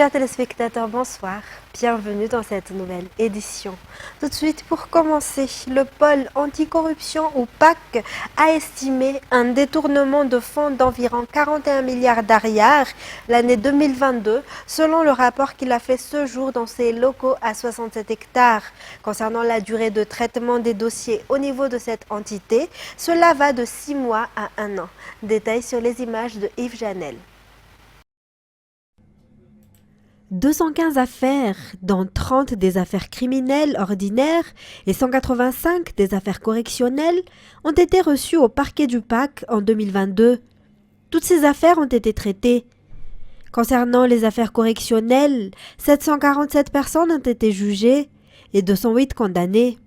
Chers téléspectateurs, bonsoir. Bienvenue dans cette nouvelle édition. Tout de suite, pour commencer, le pôle anticorruption ou PAC a estimé un détournement de fonds d'environ 41 milliards d'ariars l'année 2022, selon le rapport qu'il a fait ce jour dans ses locaux à 67 hectares. Concernant la durée de traitement des dossiers au niveau de cette entité, cela va de 6 mois à 1 an. Détails sur les images de Yves Janel. 215 affaires, dont 30 des affaires criminelles ordinaires et 185 des affaires correctionnelles, ont été reçues au parquet du PAC en 2022. Toutes ces affaires ont été traitées. Concernant les affaires correctionnelles, 747 personnes ont été jugées et 208 condamnées.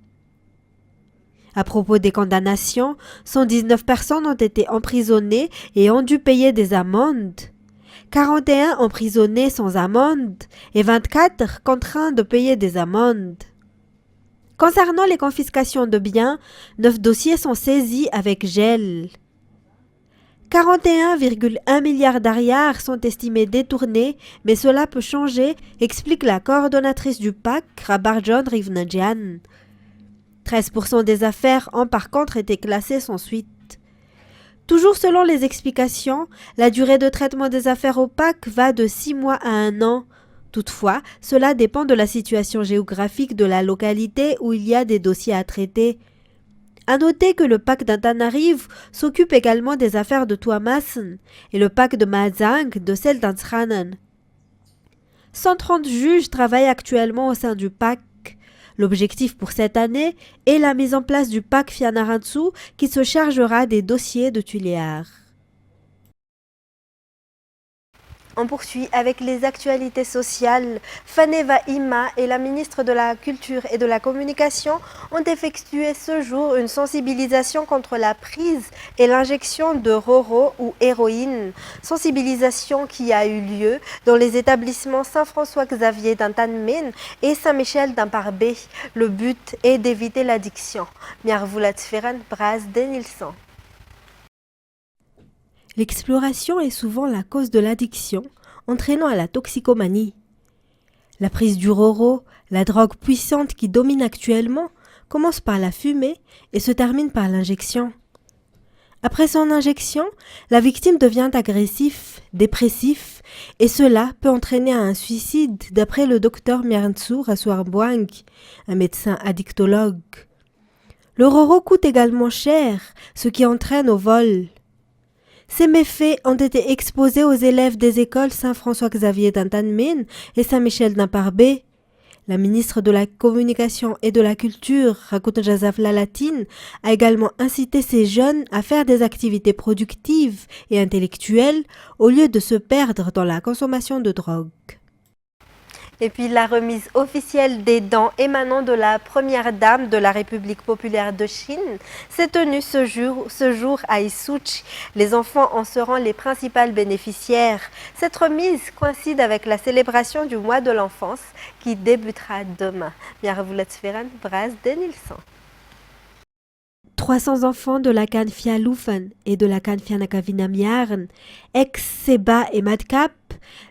À propos des condamnations, 119 personnes ont été emprisonnées et ont dû payer des amendes. 41 emprisonnés sans amende et 24 contraints de payer des amendes. Concernant les confiscations de biens, 9 dossiers sont saisis avec gel. 41,1 milliards d'ariars sont estimés détournés, mais cela peut changer, explique la coordonnatrice du PAC, Rabarjon Rivnadjian. 13% des affaires ont par contre été classées sans suite. Toujours selon les explications, la durée de traitement des affaires au PAC va de 6 mois à 1 an. Toutefois, cela dépend de la situation géographique de la localité où il y a des dossiers à traiter. À noter que le PAC d'Antananarivo s'occupe également des affaires de Tuamasin et le PAC de Mazang de celles d'Antsranan. 130 juges travaillent actuellement au sein du PAC. L'objectif pour cette année est la mise en place du PAC Fianarantsoa qui se chargera des dossiers de Tuléar. On poursuit avec les actualités sociales. Faneva Ima et la ministre de la Culture et de la Communication ont effectué ce jour une sensibilisation contre la prise et l'injection de roro ou héroïne. Sensibilisation qui a eu lieu dans les établissements Saint-François-Xavier d'Antanmen et Saint-Michel d'Amparbé. Le but est d'éviter l'addiction. Miarvulatferan Braz Denilson. L'exploration est souvent la cause de l'addiction, entraînant à la toxicomanie. La prise du roro, la drogue puissante qui domine actuellement, commence par la fumée et se termine par l'injection. Après son injection, la victime devient agressif, dépressif, et cela peut entraîner à un suicide, d'après le docteur Miarntsu Rasuarboang, un médecin addictologue. Le roro coûte également cher, ce qui entraîne au vol. Ces méfaits ont été exposés aux élèves des écoles Saint-François-Xavier d'Antanmen et Saint-Michel d'Amparbé. La ministre de la Communication et de la Culture, Rakut Jazafla Latine, a également incité ces jeunes à faire des activités productives et intellectuelles au lieu de se perdre dans la consommation de drogue. Et puis la remise officielle des dons émanant de la première dame de la République populaire de Chine s'est tenue ce jour à Issouchi. Les enfants en seront les principales bénéficiaires. Cette remise coïncide avec la célébration du mois de l'enfance qui débutera demain. Miarvulatferan Braz Denilson. 300 enfants de la Kanfia Lufan et de la Kanfia Nakavinamiarn, ex-Seba et Madcap,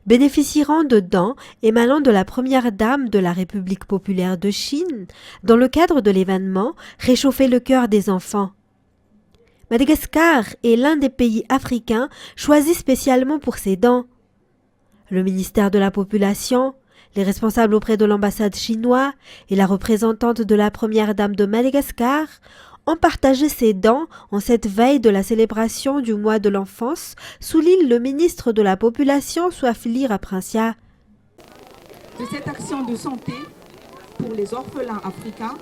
bénéficieront de dons émanant de la première dame de la République populaire de Chine dans le cadre de l'événement Réchauffer le cœur des enfants. Madagascar est l'un des pays africains choisis spécialement pour ces dons. Le ministère de la Population, les responsables auprès de l'ambassade chinoise et la représentante de la première dame de Madagascar ont partagé ces dons en cette veille de la célébration du mois de l'enfance, souligne le ministre de la Population, Swafili Raprincia. De cette action de santé pour les orphelins africains,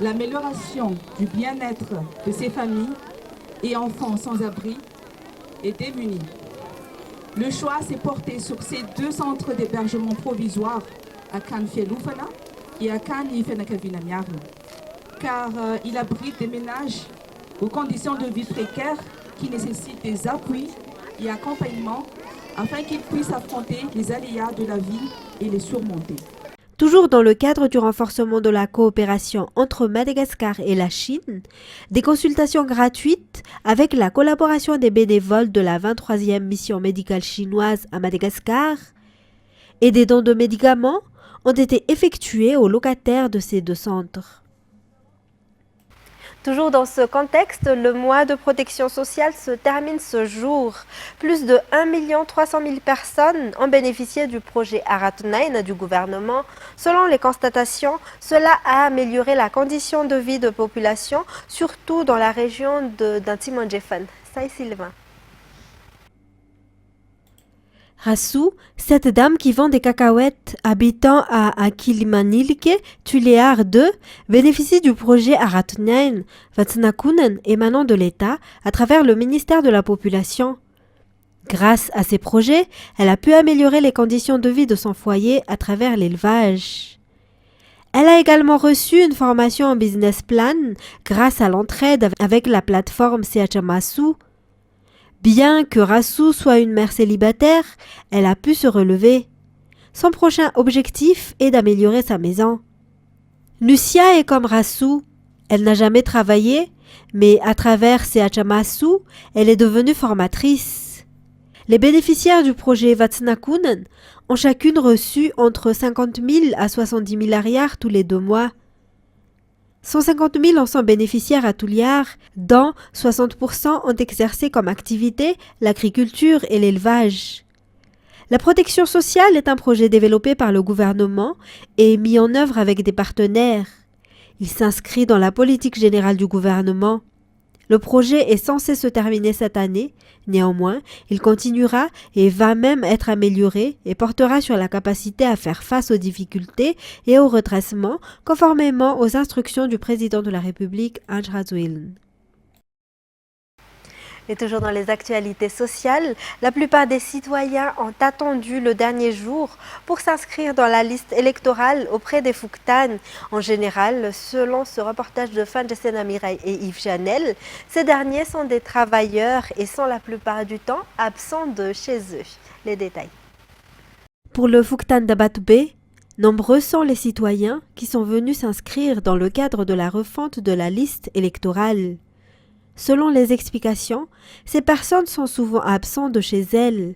l'amélioration du bien-être de ces familles et enfants sans abri et démunis. Le choix s'est porté sur ces 2 centres d'hébergement provisoires à Kanfia-Lufana et à Kanifenakavinamiarn, car il abrite des ménages aux conditions de vie précaires qui nécessitent des appuis et accompagnements afin qu'ils puissent affronter les aléas de la vie et les surmonter. Toujours dans le cadre du renforcement de la coopération entre Madagascar et la Chine, des consultations gratuites avec la collaboration des bénévoles de la 23e mission médicale chinoise à Madagascar et des dons de médicaments ont été effectués aux locataires de ces 2 centres. Toujours dans ce contexte, le mois de protection sociale se termine ce jour. Plus de 1 300 000 personnes ont bénéficié du projet Aratnain du gouvernement. Selon les constatations, cela a amélioré la condition de vie de population, surtout dans la région d'Antimondjefan. Ça, Sylvain. Rassou, cette dame qui vend des cacahuètes habitant à Akilimanilke, Tuléar 2, bénéficie du projet Aratnain Vatsnakunen émanant de l'État à travers le ministère de la Population. Grâce à ces projets, elle a pu améliorer les conditions de vie de son foyer à travers l'élevage. Elle a également reçu une formation en business plan grâce à l'entraide avec la plateforme Seachamasu. Bien que Rassou soit une mère célibataire, elle a pu se relever. Son prochain objectif est d'améliorer sa maison. Lucia est comme Rassou. Elle n'a jamais travaillé, mais à travers Seachamasu, elle est devenue formatrice. Les bénéficiaires du projet Vatsnakunen ont chacune reçu entre 50 000 à 70 000 arrières tous les 2 mois. 150 000 en sont bénéficiaires à Tuliar, dont 60% ont exercé comme activité l'agriculture et l'élevage. La protection sociale est un projet développé par le gouvernement et mis en œuvre avec des partenaires. Il s'inscrit dans la politique générale du gouvernement. Le projet est censé se terminer cette année. Néanmoins, il continuera et va même être amélioré et portera sur la capacité à faire face aux difficultés et au redressement conformément aux instructions du président de la République, Ange Razouiln. Et toujours dans les actualités sociales, la plupart des citoyens ont attendu le dernier jour pour s'inscrire dans la liste électorale auprès des Fouktan. En général, selon ce reportage de Fanjesen Mirai et Yves Janel, ces derniers sont des travailleurs et sont la plupart du temps absents de chez eux. Les détails. Pour le Fouktan d'Abatubé, nombreux sont les citoyens qui sont venus s'inscrire dans le cadre de la refonte de la liste électorale. Selon les explications, ces personnes sont souvent absentes de chez elles.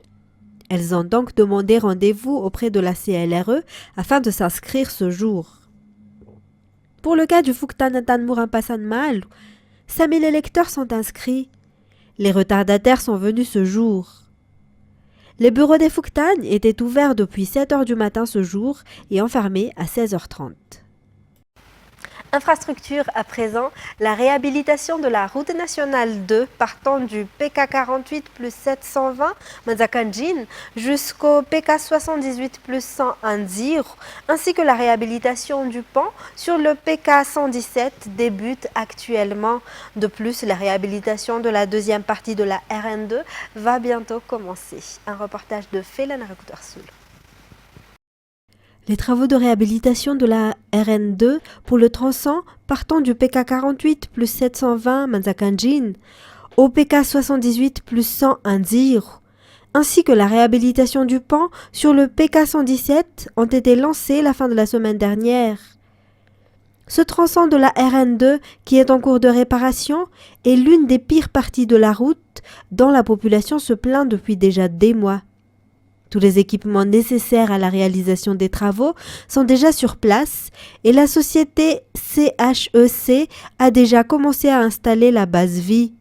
Elles ont donc demandé rendez-vous auprès de la CLRE afin de s'inscrire ce jour. Pour le cas du Fouktanatan Mourampassan Mal, 5000 électeurs sont inscrits. Les retardataires sont venus ce jour. Les bureaux des Fouktan étaient ouverts depuis 7 h du matin ce jour et enfermés à 16 h 30. Infrastructure à présent, la réhabilitation de la route nationale 2 partant du PK 48 plus 720 Manzakanjin jusqu'au PK 78 plus 101 Zir, ainsi que la réhabilitation du pont sur le PK 117 débute actuellement. De plus, la réhabilitation de la deuxième partie de la RN2 va bientôt commencer. Un reportage de Félan Rakoutarsoul. Les travaux de réhabilitation de la RN2 pour le tronçon partant du PK 48 plus 720 Manzakanjin au PK 78 plus 101 Zir, ainsi que la réhabilitation du pont sur le PK 117 ont été lancés la fin de la semaine dernière. Ce tronçon de la RN2, qui est en cours de réparation, est l'une des pires parties de la route dont la population se plaint depuis déjà des mois. Tous les équipements nécessaires à la réalisation des travaux sont déjà sur place et la société CHEC a déjà commencé à installer la base vie.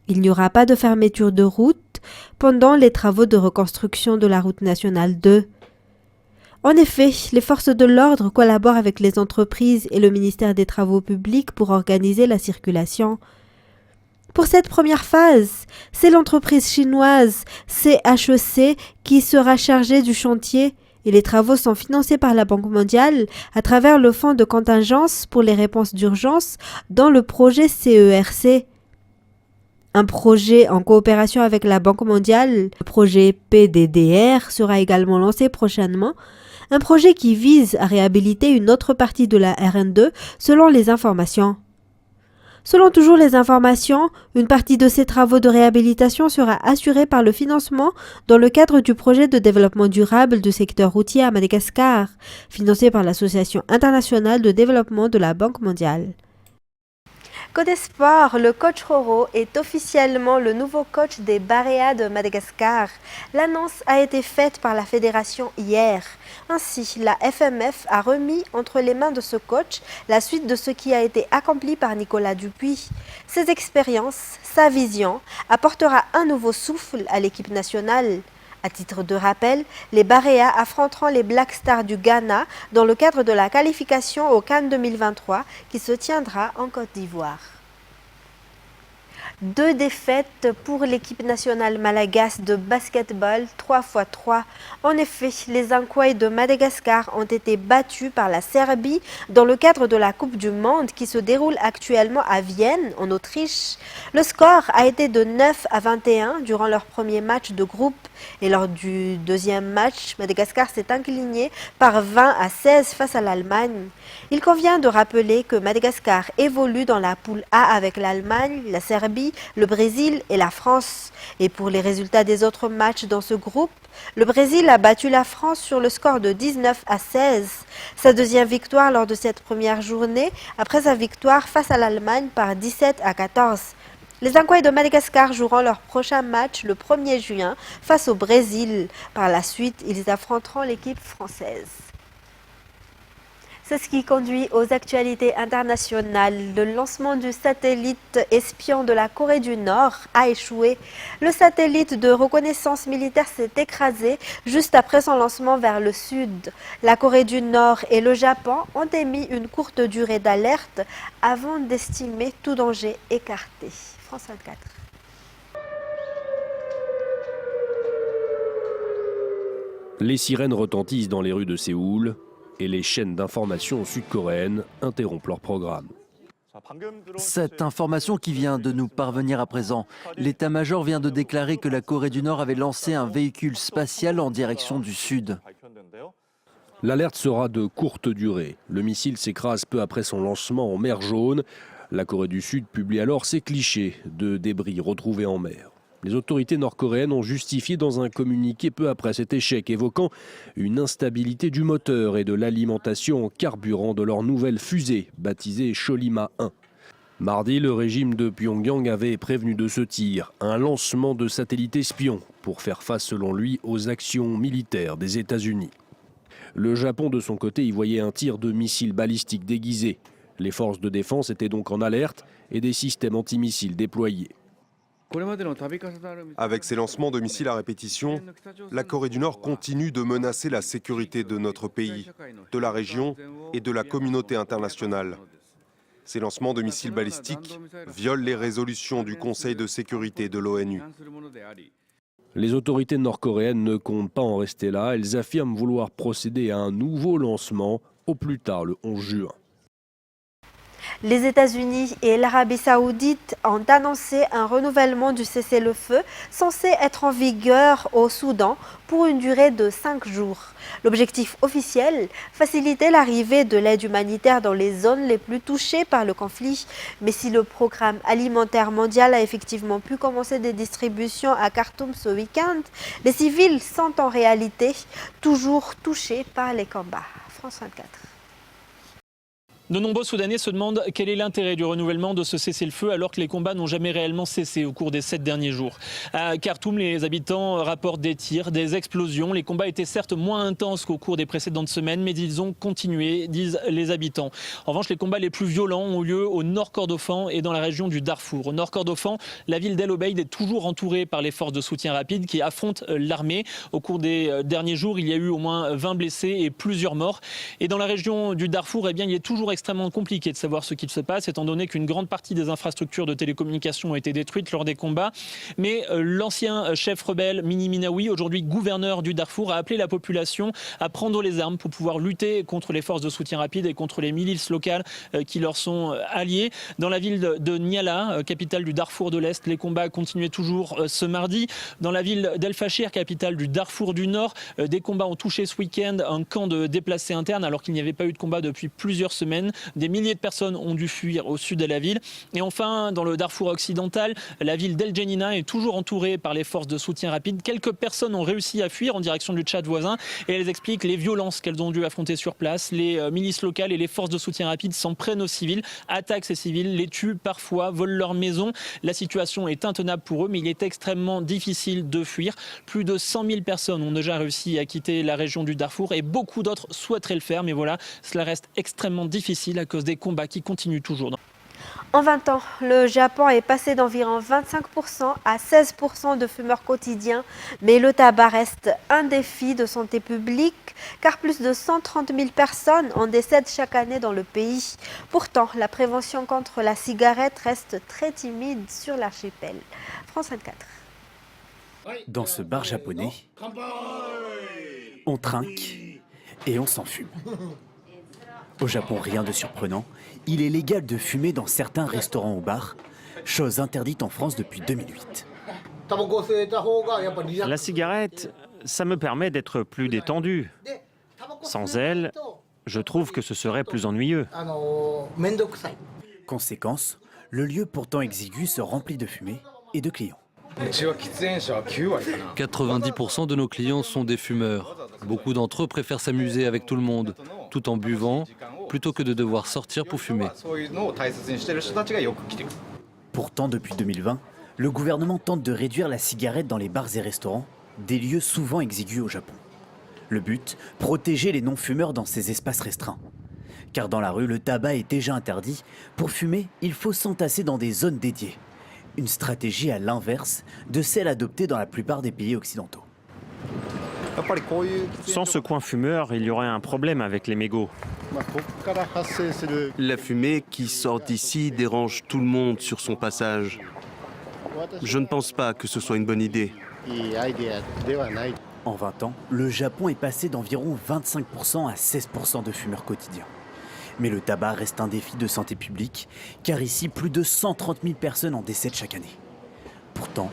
Il n'y aura pas de fermeture de route pendant les travaux de reconstruction de la route nationale 2. En effet, les forces de l'ordre collaborent avec les entreprises et le ministère des Travaux publics pour organiser la circulation. Pour cette première phase, c'est l'entreprise chinoise CHEC qui sera chargée du chantier et les travaux sont financés par la Banque mondiale à travers le fonds de contingence pour les réponses d'urgence dans le projet CERC. Un projet en coopération avec la Banque mondiale, le projet PDDR, sera également lancé prochainement. Un projet qui vise à réhabiliter une autre partie de la RN2 selon les informations. Selon toujours les informations, une partie de ces travaux de réhabilitation sera assurée par le financement dans le cadre du projet de développement durable du secteur routier à Madagascar, financé par l'Association internationale de développement de la Banque mondiale. Côté sport, le coach Roro est officiellement le nouveau coach des Barea de Madagascar. L'annonce a été faite par la fédération hier. Ainsi, la FMF a remis entre les mains de ce coach la suite de ce qui a été accompli par Nicolas Dupuis. Ses expériences, sa vision, apportera un nouveau souffle à l'équipe nationale. À titre de rappel, les Barea affronteront les Black Stars du Ghana dans le cadre de la qualification au CAN 2023 qui se tiendra en Côte d'Ivoire. 2 défaites pour l'équipe nationale malgache de basketball 3x3. En effet, les Ankwai de Madagascar ont été battus par la Serbie dans le cadre de la Coupe du Monde qui se déroule actuellement à Vienne, en Autriche. Le score a été de 9-21 durant leur premier match de groupe. Et lors du deuxième match, Madagascar s'est incliné par 20-16 face à l'Allemagne. Il convient de rappeler que Madagascar évolue dans la poule A avec l'Allemagne, la Serbie, le Brésil et la France. Et pour les résultats des autres matchs dans ce groupe, le Brésil a battu la France sur le score de 19-16. Sa deuxième victoire lors de cette première journée, après sa victoire face à l'Allemagne par 17-14. Les Ankwai de Madagascar joueront leur prochain match le 1er juin face au Brésil. Par la suite, ils affronteront l'équipe française. C'est ce qui conduit aux actualités internationales. Le lancement du satellite espion de la Corée du Nord a échoué. Le satellite de reconnaissance militaire s'est écrasé juste après son lancement vers le sud. La Corée du Nord et le Japon ont émis une courte durée d'alerte avant d'estimer tout danger écarté. France 24. Les sirènes retentissent dans les rues de Séoul et les chaînes d'information sud-coréennes interrompent leur programme. Cette information qui vient de nous parvenir à présent, l'état-major vient de déclarer que la Corée du Nord avait lancé un véhicule spatial en direction du sud. L'alerte sera de courte durée. Le missile s'écrase peu après son lancement en mer Jaune. La Corée du Sud publie alors ses clichés de débris retrouvés en mer. Les autorités nord-coréennes ont justifié dans un communiqué peu après cet échec, évoquant une instabilité du moteur et de l'alimentation en carburant de leur nouvelle fusée, baptisée Cholima 1. Mardi, le régime de Pyongyang avait prévenu de ce tir, un lancement de satellites espions pour faire face, selon lui, aux actions militaires des États-Unis. Le Japon, de son côté, y voyait un tir de missiles balistiques déguisés. Les forces de défense étaient donc en alerte et des systèmes antimissiles déployés. Avec ces lancements de missiles à répétition, la Corée du Nord continue de menacer la sécurité de notre pays, de la région et de la communauté internationale. Ces lancements de missiles balistiques violent les résolutions du Conseil de sécurité de l'ONU. Les autorités nord-coréennes ne comptent pas en rester là. Elles affirment vouloir procéder à un nouveau lancement au plus tard le 11 juin. Les États-Unis et l'Arabie Saoudite ont annoncé un renouvellement du cessez-le-feu censé être en vigueur au Soudan pour une durée de 5 jours. L'objectif officiel, faciliter l'arrivée de l'aide humanitaire dans les zones les plus touchées par le conflit. Mais si le programme alimentaire mondial a effectivement pu commencer des distributions à Khartoum ce week-end, les civils sont en réalité toujours touchés par les combats. France 24. De nombreux Soudanais se demandent quel est l'intérêt du renouvellement de ce cessez-le-feu alors que les combats n'ont jamais réellement cessé au cours des 7 derniers jours. À Khartoum, les habitants rapportent des tirs, des explosions. Les combats étaient certes moins intenses qu'au cours des précédentes semaines, mais ils ont continué, disent les habitants. En revanche, les combats les plus violents ont lieu au nord Kordofan et dans la région du Darfour. Au nord Kordofan, la ville d'El Obeid est toujours entourée par les forces de soutien rapide qui affrontent l'armée. Au cours des derniers jours, il y a eu au moins 20 blessés et plusieurs morts. Et dans la région du Darfour, il est toujours extrêmement compliqué de savoir ce qu'il se passe, étant donné qu'une grande partie des infrastructures de télécommunications ont été détruites lors des combats. Mais l'ancien chef rebelle Mini Minaoui, aujourd'hui gouverneur du Darfour, a appelé la population à prendre les armes pour pouvoir lutter contre les forces de soutien rapide et contre les milices locales qui leur sont alliées. Dans la ville de Niala, capitale du Darfour de l'Est, les combats continuaient toujours ce mardi. Dans la ville d'El Fachir, capitale du Darfour du Nord, des combats ont touché ce week-end un camp de déplacés internes alors qu'il n'y avait pas eu de combat depuis plusieurs semaines. semaine. Des milliers de personnes ont dû fuir au sud de la ville. Et enfin, dans le Darfour occidental, la ville d'El Geneina est toujours entourée par les forces de soutien rapide. Quelques personnes ont réussi à fuir en direction du Tchad voisin et elles expliquent les violences qu'elles ont dû affronter sur place. Les milices locales et les forces de soutien rapide s'en prennent aux civils, attaquent ces civils, les tuent parfois, volent leurs maisons. La situation est intenable pour eux, mais il est extrêmement difficile de fuir. Plus de 100 000 personnes ont déjà réussi à quitter la région du Darfour et beaucoup d'autres souhaiteraient le faire. Mais voilà, cela reste extrêmement difficile à cause des combats qui continuent toujours. En 20 ans, le Japon est passé d'environ 25% à 16% de fumeurs quotidiens, mais le tabac reste un défi de santé publique car plus de 130 000 personnes en décèdent chaque année dans le pays. Pourtant, la prévention contre la cigarette reste très timide sur l'archipel. France 24. Dans ce bar japonais, on trinque et on s'enfume. Au Japon, rien de surprenant, il est légal de fumer dans certains restaurants ou bars, chose interdite en France depuis 2008. La cigarette, ça me permet d'être plus détendu. Sans elle, je trouve que ce serait plus ennuyeux. Conséquence, le lieu pourtant exigu se remplit de fumée et de clients. 90% de nos clients sont des fumeurs. Beaucoup d'entre eux préfèrent s'amuser avec tout le monde, tout en buvant, plutôt que de devoir sortir pour fumer. Pourtant, depuis 2020, le gouvernement tente de réduire la cigarette dans les bars et restaurants, des lieux souvent exigus au Japon. Le but, protéger les non-fumeurs dans ces espaces restreints. Car dans la rue, le tabac est déjà interdit. Pour fumer, il faut s'entasser dans des zones dédiées. Une stratégie à l'inverse de celle adoptée dans la plupart des pays occidentaux. Sans ce coin fumeur, il y aurait un problème avec les mégots. La fumée qui sort d'ici dérange tout le monde sur son passage. Je ne pense pas que ce soit une bonne idée. En 20 ans, le Japon est passé d'environ 25% à 16% de fumeurs quotidiens. Mais le tabac reste un défi de santé publique, car ici, plus de 130 000 personnes en décèdent chaque année. Pourtant,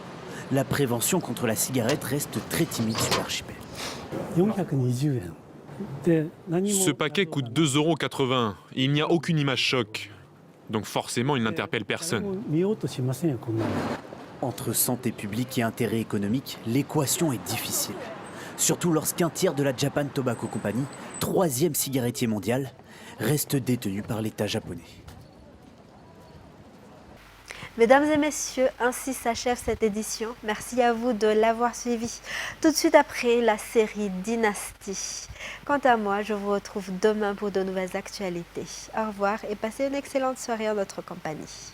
la prévention contre la cigarette reste très timide sur l'archipel. Ce paquet coûte 2,80 €. Il n'y a aucune image choc. Donc forcément, il n'interpelle personne. Entre santé publique et intérêt économique, l'équation est difficile. Surtout lorsqu'un tiers de la Japan Tobacco Company, 3e cigarettier mondial, reste détenu par l'État japonais. Mesdames et messieurs, ainsi s'achève cette édition. Merci à vous de l'avoir suivi. Tout de suite après la série Dynastie. Quant à moi, je vous retrouve demain pour de nouvelles actualités. Au revoir et passez une excellente soirée en notre compagnie.